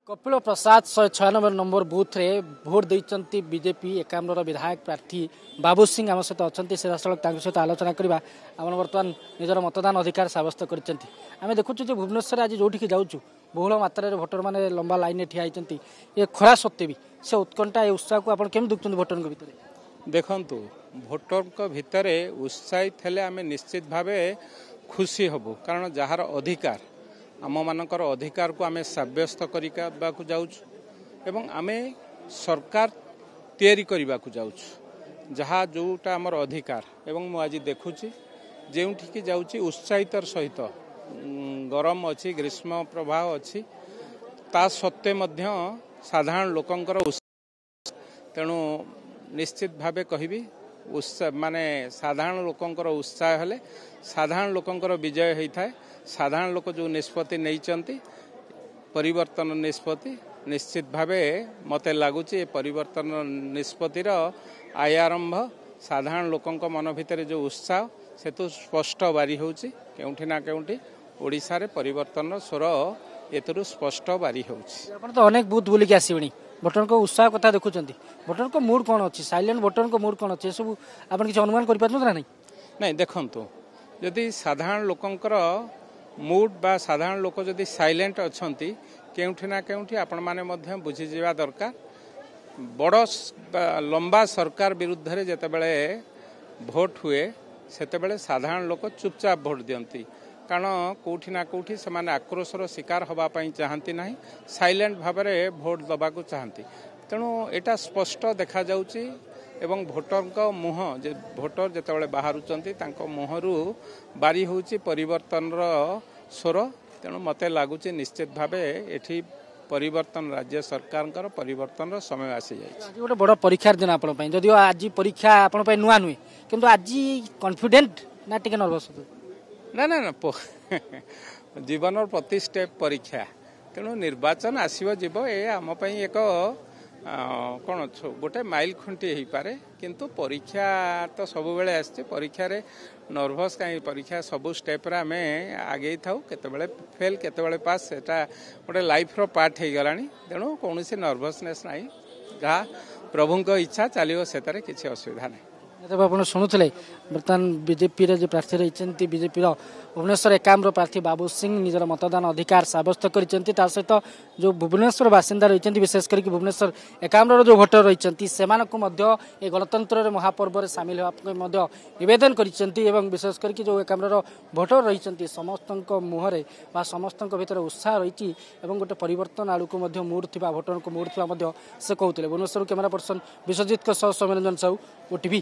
कपिल प्रसाद 196 number booth रे vote देती BJP Ekamra विधायक प्रार्थी बाबू सिंह आम सहित अच्छा से सहित आलोचना करवा आम बर्तमान निजर मतदान अधिकार सब्यस्त करें देखुँ भुवनेश्वर आज जो जाऊँ बहुल मात्रा भोटर मैंने लंबा लाइन ठिया होती ये खरा सत्वे भी से उत्कंठा उत्साह को आप केम देखते भोटर भितर देखु भोटर भितर उत्साहित हेले आम निश्चित भाव खुशी हबु कारण जार अधिकार आम मानकर अधिकार को आम सब्यस्त करने जाऊँ आम सरकार तैयारी करने जाऊँ जहाँ जोटा आमर अधिकार एवं मु आज देखुची जोठिकी जाऊँगी उत्साहितर सहित गरम अच्छी ग्रीष्म प्रभाव अच्छी ता सत्वे मध्य साधारण लोकंकर तेणु निश्चित भावे कहबी उत्साह माने साधारण लोकंकर उत्साह हेले साधारण लोकंकर विजय होता है। साधारण लोक जो निष्पत्ति नहीं परिवर्तन निष्पत्ति निश्चित भावे मते लगुच परिवर्तन निष्पत्तिर आरंभ साधारण लोकंक मन भितर जो उत्साह से तो स्पष्ट बारी होउची केउठी ना केउठी ओडिसा रे परिवर्तन स्वर एतरु स्पष्ट बारी होउची। आपण तो अनेक बूथ बुली के आसीबणी भोटर को उत्साह कथा देखुचंती भोटर को मूड कौन अच्छी साइलेंट भोटर को मूड कौन अच्छे सब आप किसी अनुमान कर पारछन ना नहीं नहीं देखंतु यदि साधारण लोकंकर मूड बा साधारण लोक जदि साइलेंट अछंती केउठी ना केउठी आपण माने मध्य बुझी जिवा दरकार बड़ लंबा सरकार विरुद्ध रे जेतेबेले भोट हुए सेतेबेले साधारण लोक चुपचाप भोट दियंती कारण कोठी ना कोठी से माने आक्रोशर शिकार हवा पई चाहंती नाही साइलेंट भाबरे भोट दबाकू चाहंती तेणु एटा स्पष्ट देखा जाउची एवं भोटर का मुह जे भोटर जेतेबेले बाहरुचंती तांको मुहरु बारी होउची परिवर्तन स्वर तेणु मते लागुची निश्चित भावे एठी परिवर्तन राज्य सरकार परिवर्तन समय आसी जाइए गोटे बड़ परीक्षार दिन आपण पई जदियो आज परीक्षा आपण पई नुआ नुए किंतु आज कॉन्फिडेंट ना टिके नर्वस ना ना ना जीवन प्रति स्टेप परीक्षा तेणु निर्वाचन आसव जीव ए आम पई एक कौन गोटे माइल खुंटी हो पारे किंतु परीक्षा तो सब बेले आसचे परीक्षा रे नर्भस कहीं परीक्षा सबु स्टेप रे आमे आगे थाउ केतेबेले फेल केतेबेले पास सेटा गोटे लाइफ रो पार्ट हो गलानी तेणु कौन सी नर्भसनेस नहीं जहाँ प्रभुंक इच्छा चलो से किसी असुविधा नहीं। जब आप शुणुले बर्तमान बीजेपी रे प्रार्थी रही बीजेपी भुवनेश्वर एकाम्र प्रार्थी बाबू सिंह निजर मतदान अधिकार सब्यस्त करते सहित जो भुवनेश्वर बासिंदा रही विशेषकर भुवनेश्वर एकाम्र जो भोटर रही से गणतंत्र महापर्व सामिल होगा नवेदन कर विशेषकर जो एकाम्र भोटर रही समस्त मुहरे समस्त भीतर उत्साह रही गोटे परिवर्तन आड़ को मूड थी भोटर को मूड थी से कहते Bhubaneswar camera person Biswajit Soumyaranjan Sahu OTV.